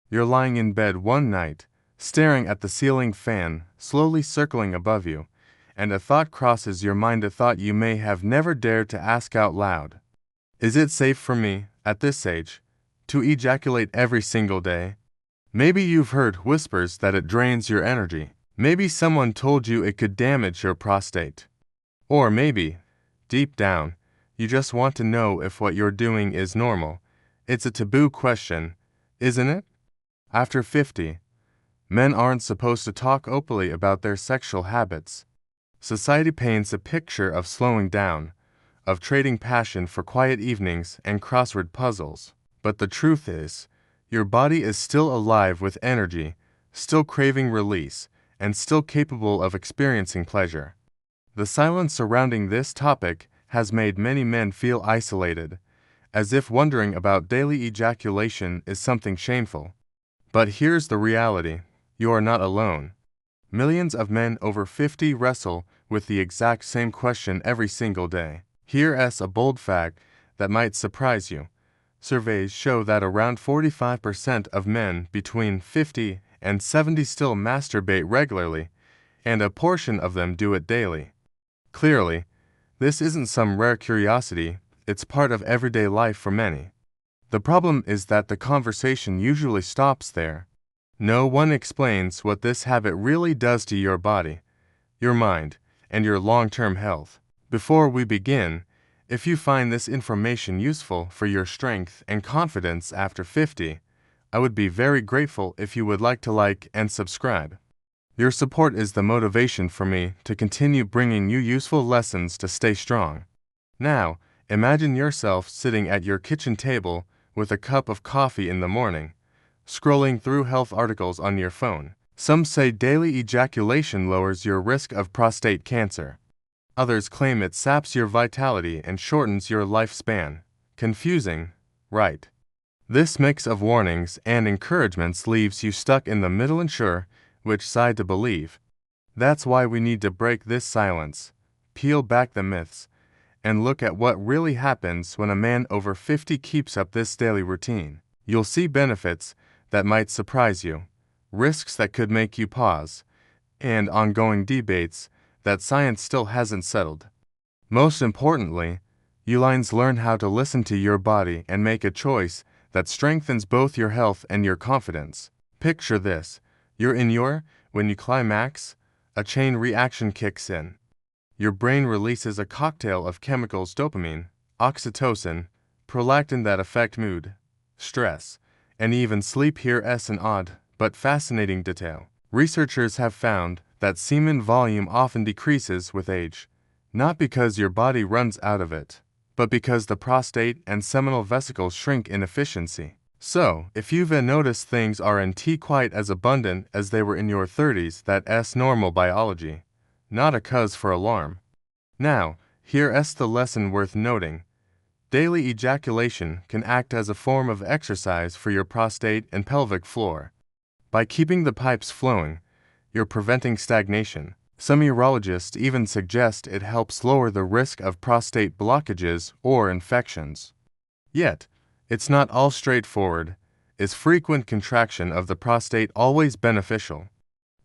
You're lying in bed one night, staring at the ceiling fan slowly circling above you, and a thought crosses your mind, a thought you may have never dared to ask out loud. Is it safe for me, at this age, to ejaculate every single day? Maybe you've heard whispers that it drains your energy. Maybe someone told you it could damage your prostate. Or maybe, deep down, you just want to know if what you're doing is normal. It's a taboo question, isn't it? After 50, men aren't supposed to talk openly about their sexual habits. Society paints a picture of slowing down, of trading passion for quiet evenings and crossword puzzles. But the truth is, your body is still alive with energy, still craving release, and still capable of experiencing pleasure. The silence surrounding this topic has made many men feel isolated, as if wondering about daily ejaculation is something shameful. But here's the reality: you are not alone. Millions of men over 50 wrestle with the exact same question every single day. Here's a bold fact that might surprise you. Surveys show that around 45% of men between 50 and 70 still masturbate regularly, and a portion of them do it daily. Clearly, this isn't some rare curiosity, it's part of everyday life for many. The problem is that the conversation usually stops there. No one explains what this habit really does to your body, your mind, and your long-term health. Before we begin, if you find this information useful for your strength and confidence after 50, I would be very grateful if you would like and subscribe. Your support is the motivation for me to continue bringing you useful lessons to stay strong. Now, imagine yourself sitting at your kitchen table with a cup of coffee in the morning, scrolling through health articles on your phone. Some say daily ejaculation lowers your risk of prostate cancer. Others claim it saps your vitality and shortens your lifespan. Confusing, right? This mix of warnings and encouragements leaves you stuck in the middle, unsure which side to believe. That's why we need to break this silence, peel back the myths, and look at what really happens when a man over 50 keeps up this daily routine. You'll see benefits that might surprise you, risks that could make you pause, and ongoing debates that science still hasn't settled. Most importantly, you learn how to listen to your body and make a choice that strengthens both your health and your confidence. Picture this: when you climax, a chain reaction kicks in. Your brain releases a cocktail of chemicals: dopamine, oxytocin, prolactin that affect mood, stress, and even sleep. Here's an odd but fascinating detail. Researchers have found that semen volume often decreases with age, not because your body runs out of it, but because the prostate and seminal vesicles shrink in efficiency. So, if you've noticed things aren't quite as abundant as they were in your 30s, that's normal biology, not a cause for alarm. Now, here's the lesson worth noting. Daily ejaculation can act as a form of exercise for your prostate and pelvic floor. By keeping the pipes flowing, you're preventing stagnation. Some urologists even suggest it helps lower the risk of prostate blockages or infections. Yet, it's not all straightforward. Is frequent contraction of the prostate always beneficial?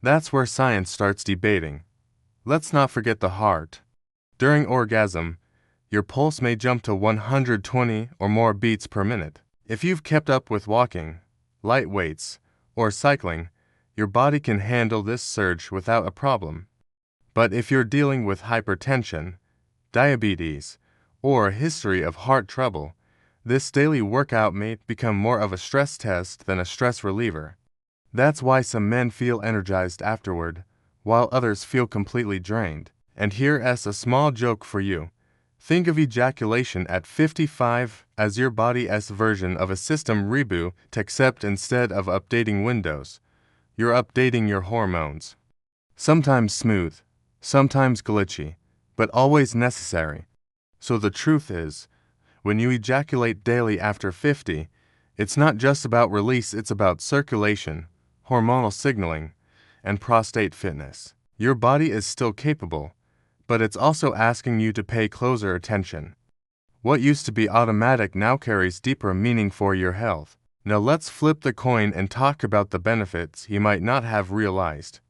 That's where science starts debating. Let's not forget the heart. During orgasm, your pulse may jump to 120 or more beats per minute. If you've kept up with walking, light weights, or cycling, your body can handle this surge without a problem. But if you're dealing with hypertension, diabetes, or a history of heart trouble, this daily workout may become more of a stress test than a stress reliever. That's why some men feel energized afterward, while others feel completely drained. And here's a small joke for you. Think of ejaculation at 55 as your body's version of a system reboot, except instead of updating Windows, you're updating your hormones. Sometimes smooth, sometimes glitchy, but always necessary. So the truth is, when you ejaculate daily after 50, it's not just about release, it's about circulation, hormonal signaling, and prostate fitness. Your body is still capable, but it's also asking you to pay closer attention. What used to be automatic now carries deeper meaning for your health. Now let's flip the coin and talk about the benefits you might not have realized.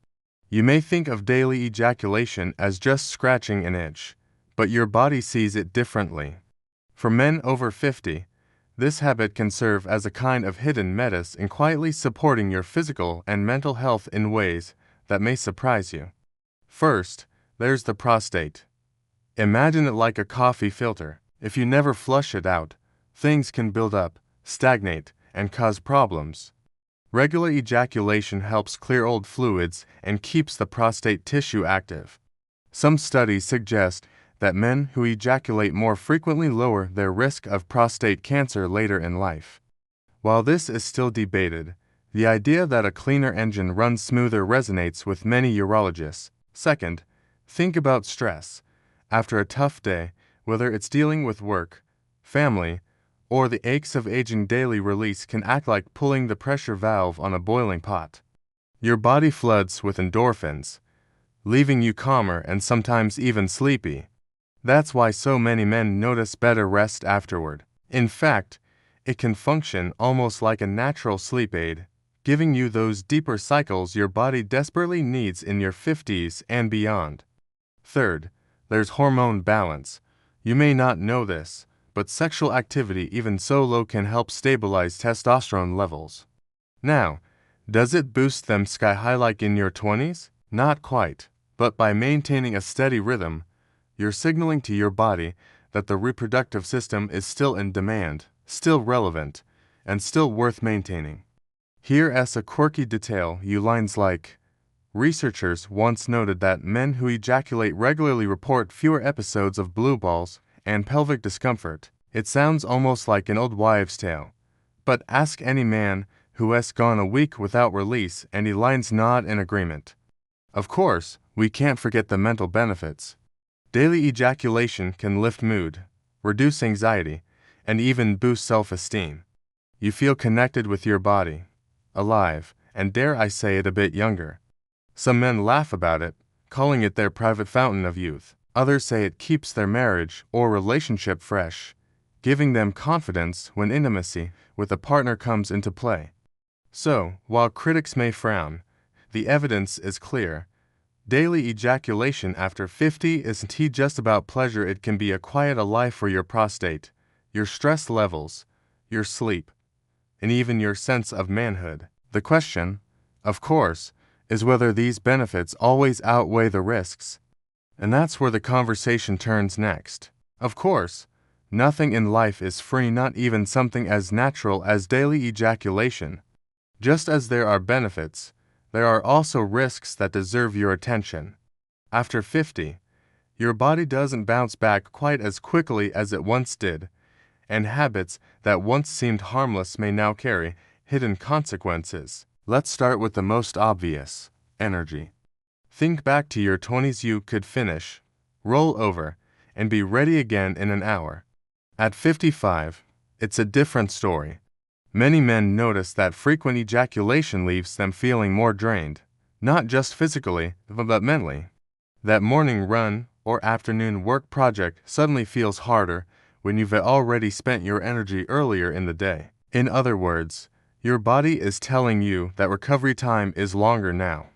You may think of daily ejaculation as just scratching an itch, but your body sees it differently. For men over 50, this habit can serve as a kind of hidden medicine in quietly supporting your physical and mental health in ways that may surprise you. First, there's the prostate. Imagine it like a coffee filter. If you never flush it out, things can build up, stagnate, and cause problems. Regular ejaculation helps clear old fluids and keeps the prostate tissue active. Some studies suggest that men who ejaculate more frequently lower their risk of prostate cancer later in life. While this is still debated, the idea that a cleaner engine runs smoother resonates with many urologists. Second, think about stress. After a tough day, whether it's dealing with work, family, or the aches of aging, daily release can act like pulling the pressure valve on a boiling pot. Your body floods with endorphins, leaving you calmer and sometimes even sleepy. That's why so many men notice better rest afterward. In fact, it can function almost like a natural sleep aid, giving you those deeper cycles your body desperately needs in your 50s and beyond. Third, there's hormone balance. You may not know this, but sexual activity even so low can help stabilize testosterone levels. Now, does it boost them sky high like in your 20s? Not quite, but by maintaining a steady rhythm, you're signaling to your body that the reproductive system is still in demand, still relevant, and still worth maintaining. Here's a quirky detail: you lines like, researchers once noted that men who ejaculate regularly report fewer episodes of blue balls and pelvic discomfort. It sounds almost like an old wives' tale, but ask any man who has gone a week without release and he lines nod in agreement. Of course, we can't forget the mental benefits. Daily ejaculation can lift mood, reduce anxiety, and even boost self-esteem. You feel connected with your body, alive, and dare I say it, a bit younger. Some men laugh about it, calling it their private fountain of youth. Others say it keeps their marriage or relationship fresh, giving them confidence when intimacy with a partner comes into play. So, while critics may frown, the evidence is clear. Daily ejaculation after 50 isn't just about pleasure. It can be a quiet ally for your prostate, your stress levels, your sleep, and even your sense of manhood. The question, of course, is whether these benefits always outweigh the risks. And that's where the conversation turns next. Of course, nothing in life is free, not even something as natural as daily ejaculation. Just as there are benefits, there are also risks that deserve your attention. After 50, your body doesn't bounce back quite as quickly as it once did, and habits that once seemed harmless may now carry hidden consequences. Let's start with the most obvious: energy. Think back to your 20s. You could finish, roll over, and be ready again in an hour. At 55, it's a different story. Many men notice that frequent ejaculation leaves them feeling more drained, not just physically, but mentally. That morning run or afternoon work project suddenly feels harder when you've already spent your energy earlier in the day. In other words, your body is telling you that recovery time is longer now.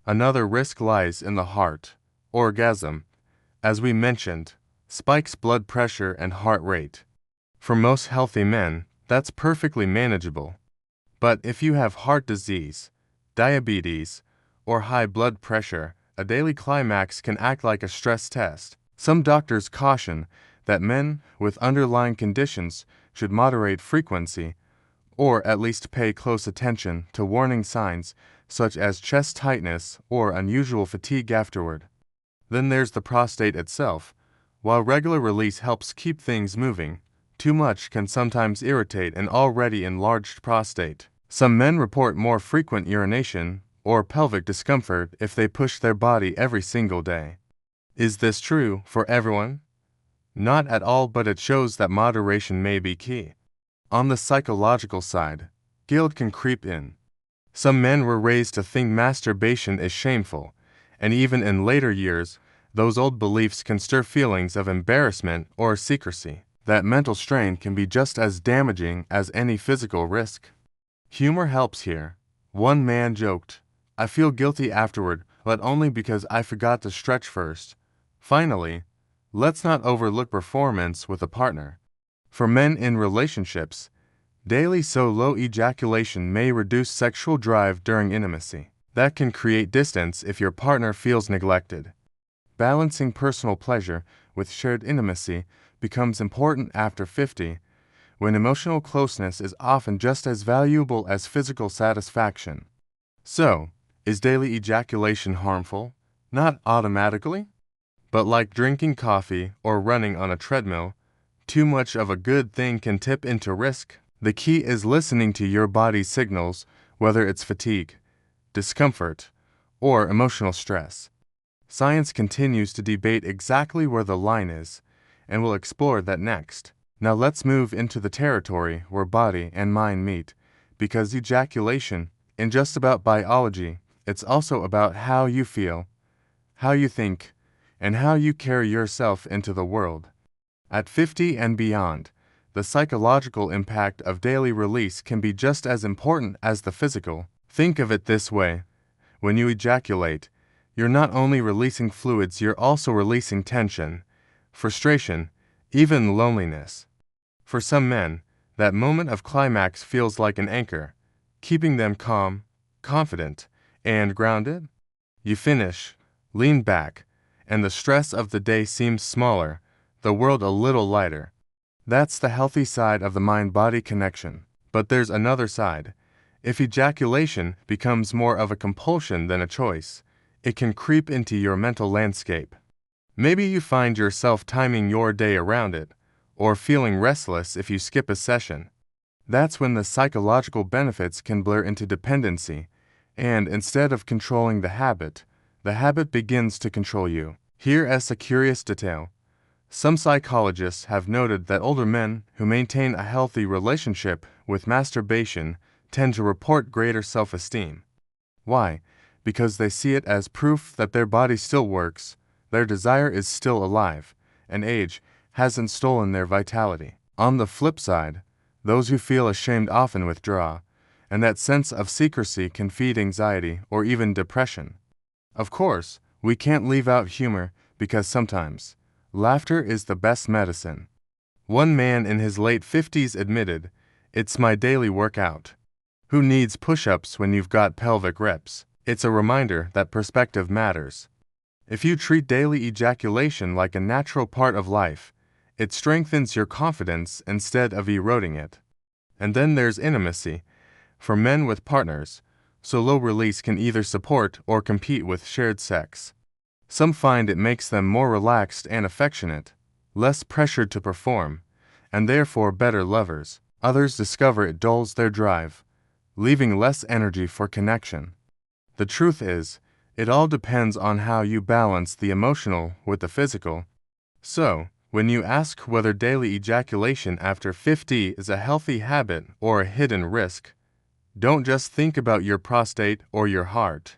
Another risk lies in the heart. Orgasm, as we mentioned, spikes blood pressure and heart rate. For most healthy men, that's perfectly manageable. But if you have heart disease, diabetes, or high blood pressure, a daily climax can act like a stress test. Some doctors caution that men with underlying conditions should moderate frequency, or at least pay close attention to warning signs such as chest tightness or unusual fatigue afterward. Then there's the prostate itself. While regular release helps keep things moving, too much can sometimes irritate an already enlarged prostate. Some men report more frequent urination or pelvic discomfort if they push their body every single day. Is this true for everyone? Not at all, but it shows that moderation may be key. On the psychological side, guilt can creep in. Some men were raised to think masturbation is shameful, and even in later years, those old beliefs can stir feelings of embarrassment or secrecy. That mental strain can be just as damaging as any physical risk. Humor helps here. One man joked, "I feel guilty afterward, but only because I forgot to stretch first." Finally, let's not overlook performance with a partner. For men in relationships, daily low ejaculation may reduce sexual drive during intimacy. That can create distance if your partner feels neglected. Balancing personal pleasure with shared intimacy becomes important after 50, when emotional closeness is often just as valuable as physical satisfaction. So, is daily ejaculation harmful? Not automatically, but like drinking coffee or running on a treadmill, too much of a good thing can tip into risk. The key is listening to your body's signals, whether it's fatigue, discomfort, or emotional stress. Science continues to debate exactly where the line is, and we'll explore that next. Now let's move into the territory where body and mind meet, because ejaculation isn't just about biology, it's also about how you feel, how you think, and how you carry yourself into the world. At 50 and beyond, the psychological impact of daily release can be just as important as the physical. Think of it this way: when you ejaculate, you're not only releasing fluids, you're also releasing tension, frustration, even loneliness. For some men, that moment of climax feels like an anchor, keeping them calm, confident, and grounded. You finish, lean back, and the stress of the day seems smaller, the world a little lighter. That's the healthy side of the mind-body connection. But there's another side. If ejaculation becomes more of a compulsion than a choice, it can creep into your mental landscape. Maybe you find yourself timing your day around it, or feeling restless if you skip a session. That's when the psychological benefits can blur into dependency, and instead of controlling the habit begins to control you. Here's a curious detail. Some psychologists have noted that older men who maintain a healthy relationship with masturbation tend to report greater self-esteem. Why? Because they see it as proof that their body still works, their desire is still alive, and age hasn't stolen their vitality. On the flip side, those who feel ashamed often withdraw, and that sense of secrecy can feed anxiety or even depression. Of course, we can't leave out humor, because sometimes laughter is the best medicine. One man in his late 50s admitted, "It's my daily workout." Who needs push-ups when you've got pelvic reps? It's a reminder that perspective matters. If you treat daily ejaculation like a natural part of life, it strengthens your confidence instead of eroding it. And then there's intimacy. For men with partners, low release can either support or compete with shared sex. Some find it makes them more relaxed and affectionate, less pressured to perform, and therefore better lovers. Others discover it dulls their drive, leaving less energy for connection. The truth is, it all depends on how you balance the emotional with the physical. So, when you ask whether daily ejaculation after 50 is a healthy habit or a hidden risk, don't just think about your prostate or your heart.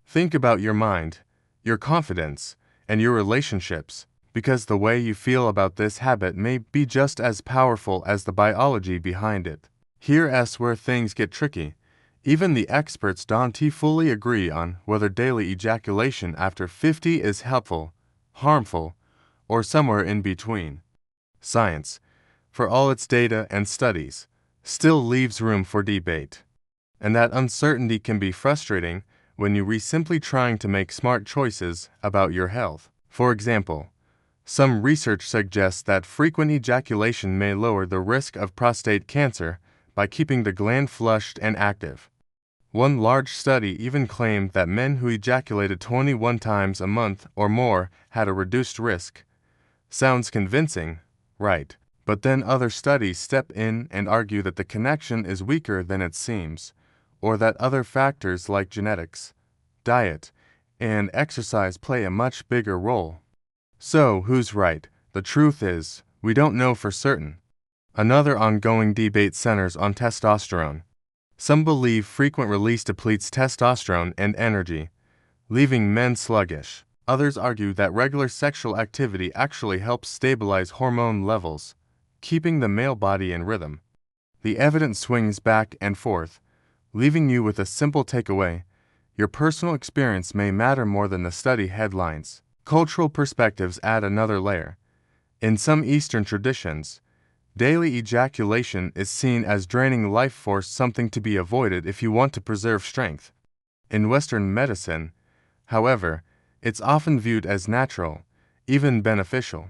Think about your mind, your confidence, and your relationships, because the way you feel about this habit may be just as powerful as the biology behind it. Here's where things get tricky. Even the experts don't fully agree on whether daily ejaculation after 50 is helpful, harmful, or somewhere in between. Science, for all its data and studies, still leaves room for debate. And that uncertainty can be frustrating when you're simply trying to make smart choices about your health. For example, some research suggests that frequent ejaculation may lower the risk of prostate cancer by keeping the gland flushed and active. One large study even claimed that men who ejaculated 21 times a month or more had a reduced risk. Sounds convincing, right? But then other studies step in and argue that the connection is weaker than it seems, or that other factors like genetics, diet, and exercise play a much bigger role. So, who's right? The truth is, we don't know for certain. Another ongoing debate centers on testosterone. Some believe frequent release depletes testosterone and energy, leaving men sluggish. Others argue that regular sexual activity actually helps stabilize hormone levels, keeping the male body in rhythm. The evidence swings back and forth, leaving you with a simple takeaway: your personal experience may matter more than the study headlines. Cultural perspectives add another layer. In some Eastern traditions, daily ejaculation is seen as draining life force, something to be avoided if you want to preserve strength. In Western medicine, however, it's often viewed as natural, even beneficial.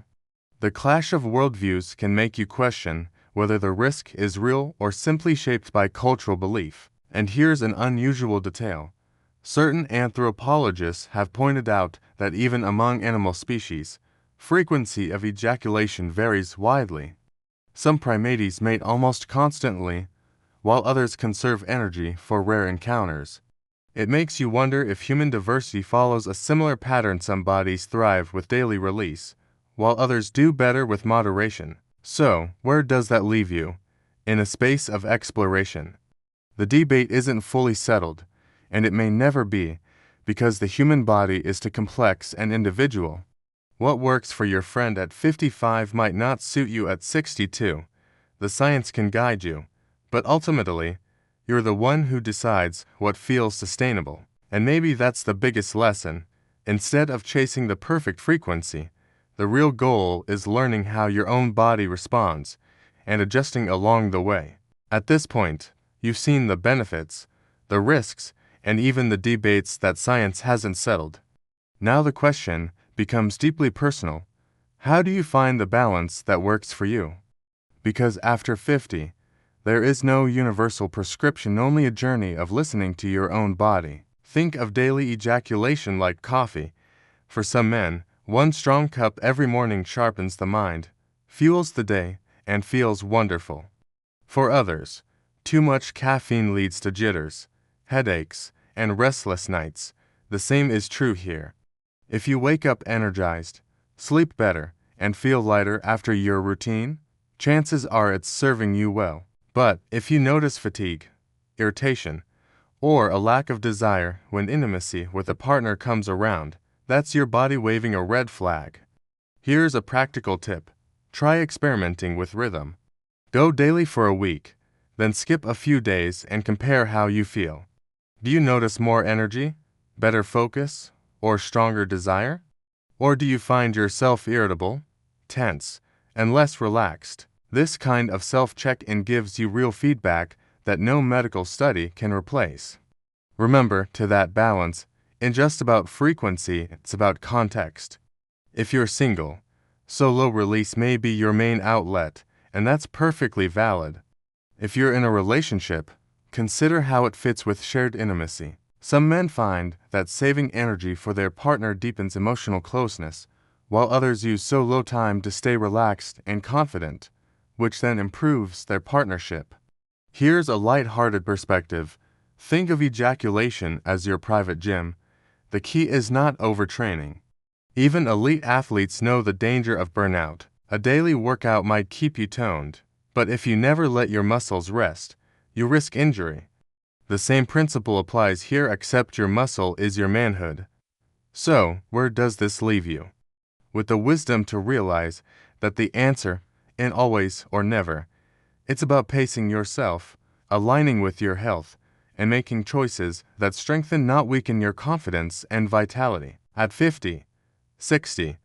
The clash of worldviews can make you question whether the risk is real or simply shaped by cultural belief. And here's an unusual detail. Certain anthropologists have pointed out that even among animal species, frequency of ejaculation varies widely. Some primates mate almost constantly, while others conserve energy for rare encounters. It makes you wonder if human diversity follows a similar pattern. Some bodies thrive with daily release, while others do better with moderation. So, where does that leave you? In a space of exploration. The debate isn't fully settled, and it may never be, because the human body is too complex and individual. What works for your friend at 55 might not suit you at 62. The science can guide you, but ultimately, you're the one who decides what feels sustainable. And maybe that's the biggest lesson. Instead of chasing the perfect frequency, the real goal is learning how your own body responds and adjusting along the way. At this point, you've seen the benefits, the risks, and even the debates that science hasn't settled. Now the question becomes deeply personal. How do you find the balance that works for you? Because after 50, there is no universal prescription, only a journey of listening to your own body. Think of daily ejaculation like coffee. For some men, one strong cup every morning sharpens the mind, fuels the day, and feels wonderful. For others, too much caffeine leads to jitters, headaches, and restless nights. The same is true here. If you wake up energized, sleep better, and feel lighter after your routine, chances are it's serving you well. But if you notice fatigue, irritation, or a lack of desire when intimacy with a partner comes around, that's your body waving a red flag. Here's a practical tip. Try experimenting with rhythm. Go daily for a week, then skip a few days and compare how you feel. Do you notice more energy, better focus, or stronger desire? Or do you find yourself irritable, tense, and less relaxed? This kind of self-check-in gives you real feedback that no medical study can replace. Remember, to that balance, in just about frequency, it's about context. If you're single, solo release may be your main outlet, and that's perfectly valid. If you're in a relationship, consider how it fits with shared intimacy. Some men find that saving energy for their partner deepens emotional closeness, while others use solo time to stay relaxed and confident, which then improves their partnership. Here's a light-hearted perspective. Think of ejaculation as your private gym. The key is not overtraining. Even elite athletes know the danger of burnout. A daily workout might keep you toned, but if you never let your muscles rest, you risk injury. The same principle applies here, except your muscle is your manhood. So, where does this leave you? With the wisdom to realize that the answer ain't always or never. It's about pacing yourself, aligning with your health, and making choices that strengthen, not weaken, your confidence and vitality. At 50, 60,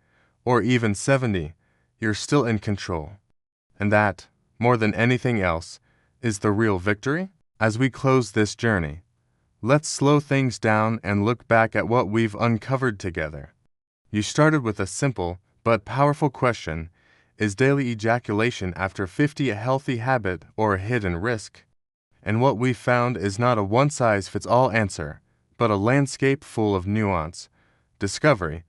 or even 70, you're still in control. And that, more than anything else, is the real victory. As we close this journey, let's slow things down and look back at what we've uncovered together. You started with a simple but powerful question: is daily ejaculation after 50 a healthy habit or a hidden risk? And what we've found is not a one-size-fits-all answer, but a landscape full of nuance, discovery,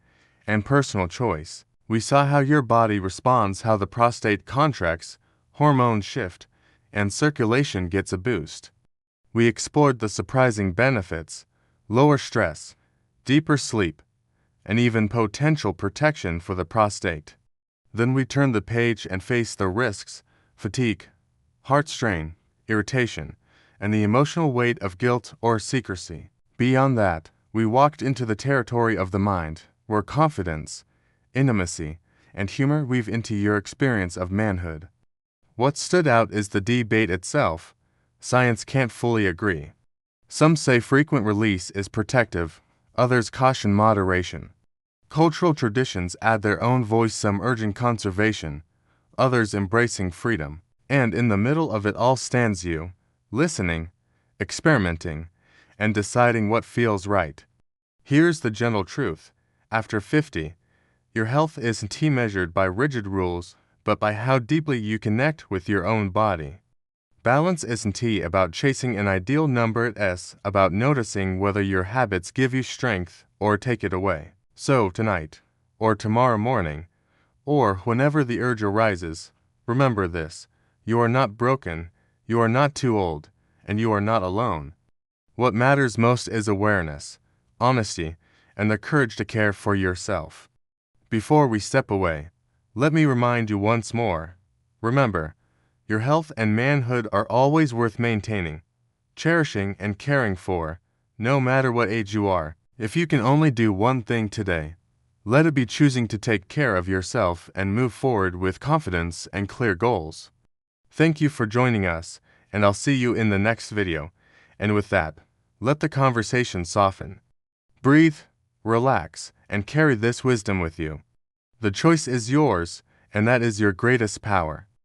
and personal choice. We saw how your body responds, how the prostate contracts, hormones shift, and circulation gets a boost. We explored the surprising benefits: lower stress, deeper sleep, and even potential protection for the prostate. Then we turned the page and faced the risks: fatigue, heart strain, irritation, and the emotional weight of guilt or secrecy. Beyond that, we walked into the territory of the mind, where confidence, intimacy, and humor weave into your experience of manhood. What stood out is the debate itself. Science can't fully agree, Some say frequent release is protective, others caution moderation. Cultural traditions add their own voice, some urging conservation, others embracing freedom. And in the middle of it all stands you, listening, experimenting, and deciding what feels right. Here's the gentle truth. After 50, your health isn't measured by rigid rules, but by how deeply you connect with your own body. Balance isn't about chasing an ideal number, it's about noticing whether your habits give you strength or take it away. So tonight, or tomorrow morning, or whenever the urge arises, remember this: you are not broken, you are not too old, and you are not alone. What matters most is awareness, honesty, and the courage to care for yourself. Before we step away, let me remind you once more: remember, your health and manhood are always worth maintaining, cherishing, and caring for, no matter what age you are. If you can only do one thing today, let it be choosing to take care of yourself and move forward with confidence and clear goals. Thank you for joining us, and I'll see you in the next video. And with that, let the conversation soften. Breathe, relax, and carry this wisdom with you. The choice is yours, and that is your greatest power.